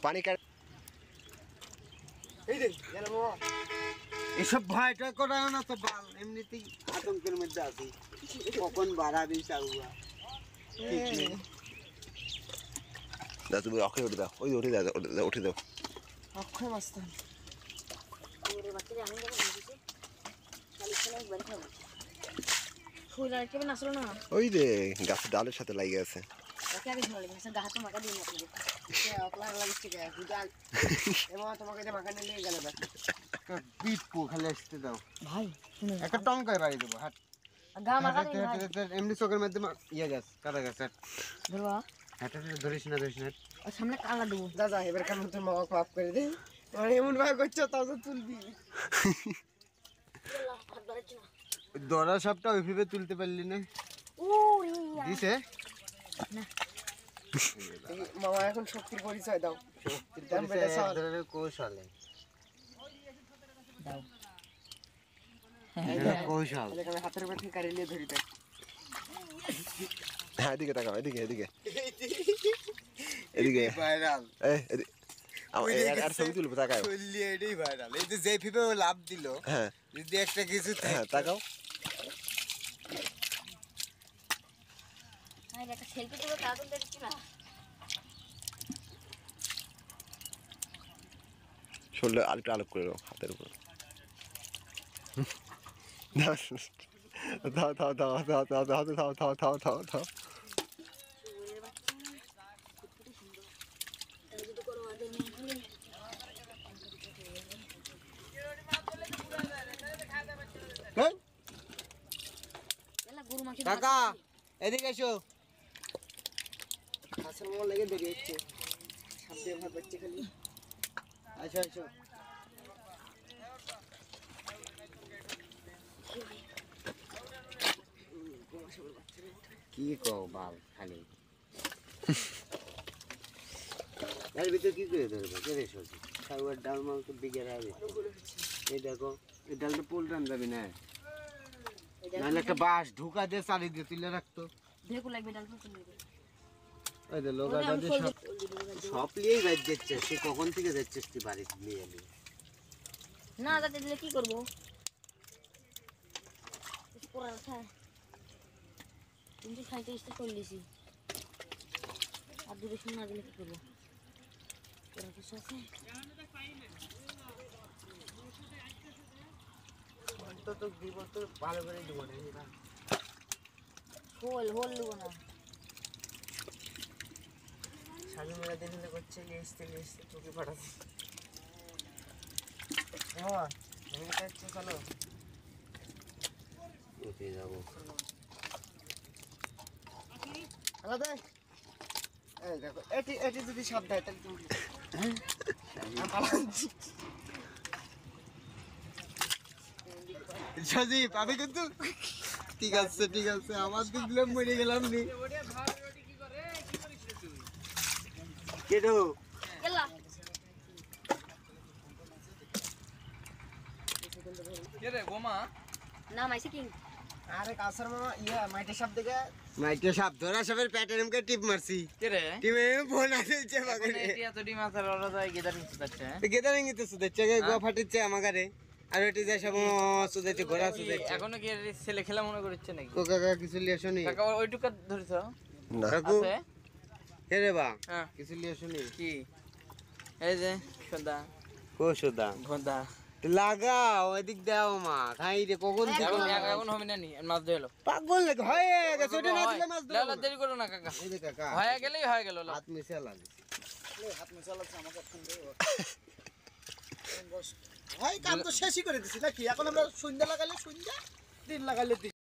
পানি কাট এই রে গেল বাবা এসব ভয়টা করাও না তো বাল এমনিতেই আতঙ্কের মধ্যে আছি কখন বাড়াবি চাউয়া ঠিক নেই দাও তুমি অক্ষয় উঠে দাও ওই উঠে দাও উঠে দাও অক্ষয় মাস্তান ওরে বাচ্চাদের আমি যখন বুঝেছি খালি একবার খাবো ফুলার কেমন আসলো না ওই রে গাছের ডালের সাথে লাগে আছে ওকে আগে ধরে গেছে গাছ তো মাকা দিই আপনি সে অকলা লাগছে কে গুদাল এমন তোমাকে যে মাখানে নিয়ে গেল বাকি পিট পো খালি আসতে দাও ভাই শুনে একটা টঙ্কায় বাড়ি দেবো হাট গা মাকা দিই এমনি চোখের মধ্যে ইয়ে গাছ কাটা গাছ ধরবা হাটটা ধরিস না আর সামনে কালা দেবো দাদা এবার কেমন তোর মামা মাফ করে দে মানে এমন ভাবে করছো তাও তো তুলবি দরা সবটা ওইভাবে তুলতে পারলি না দিছে মামা এখন শক্তির পরিচয় দাও শক্তির পরিচয় কৌশলে দাও কৌশল আমি হাতের উপর থেকে কাড়ি নিয়ে ধরি দেখ হ্যাঁ এদিকে তাকাও এদিকে ভাইরাল আর ছবি তুলবো তাকাও চললি এটাই ভাইরাল এই যে ফিবে ও লাভ দিল হ্যাঁ যদি একটা কিছু হ্যাঁ তাকাও আরে একটা সেলফি তুলে কাগজ দেখছি না শরীরে আরেকটু আলোক করে দাও হাতের উপর দাও কাকা এদিকে এসো হাসের মোড় লেগে দেখে একটু সামনে ভাব বাচ্চা খালি আসো কি কও বাল খালি এর ভিতরে কি করে ধরবে কে রে সবজি খাওয়ার ডাল মাল তো বিঘের হবে এই দেখো এই ডালটা পোলটান যাবে না নাহলে একটা বাঁশ ঢুকা দিয়ে চালি দিয়ে তুলে রাখতো দেখো লাগবে ডাল ফুল নেবে ওই যে লোকাটা যে সব লিয়েই বাইর যাচ্ছে সে কখন থেকে যাচ্ছে তুই বাড়ি নিয়ে এলি না যাতে দিলে কি করবো কিছু করার আছে কিন্তু খাইতে ইচ্ছে করলেছি আর দূরে শুনে না দিলে কি করবো করার কিছু আছে তো দিব তো ভালো করে দিব না হোল দেবো না সাজু মেলা দিলে করছে লিস্তে তোকে পাঠাচ্ছি হ্যাঁ আমি কাছে চলো ওকে যাবো হ্যালো দে এই দেখো এটি যদি সব দেয় তাহলে তুমি সজীব আমি কিন্তু ঠিক আছে আমার দিলে মরে গেলাম নি কেডো কেলা কে রে গোমা নাম আইছে কিং আরে কাসার মামা ইয়া মাইটে সাপ ধরা সাপের প্যাটার্ন কে টিপ মারছি কে রে টিমে ফোন আসছে এখন এটিয়া তো ডিম আসার ওরা যায় গেদারিং সুদাচ্ছে গেদারিং ইতে সুদেচ্ছে গোয়া ফাটিচ্ছে আমাগারে আর এটি যায় সব সুদেচ্ছে ঘোড়া সুদেচ্ছে এখনো কি ছেলে খেলা মনে করছে নাকি ও কাকা কিছু লিয়ে শুনি কাকা ওইটুকা ধরিছ না কাকু আছে হে রে বা হ্যাঁ কিছু লিয়ে শুনি কি এই যে সদা কো সুদা ভোদা লাগাও এদিক দাও মা খাই রে কখন এখন হবে না নি মাছ ধরলো পাগল লাগে হয় গেছে ওটা না দিলে মাছ লালা দেরি করো না কাকা এই যে কাকা হয়ে গেলেই হয়ে গেল হাত মিশে লাগে হাত মিশে লাগছে আমাকে ফোন দে ভাই কাম তো শেষই করে দিছি নাকি এখন আমরা সন্ধ্যা লাগালে সন্ধ্যা দিন লাগালে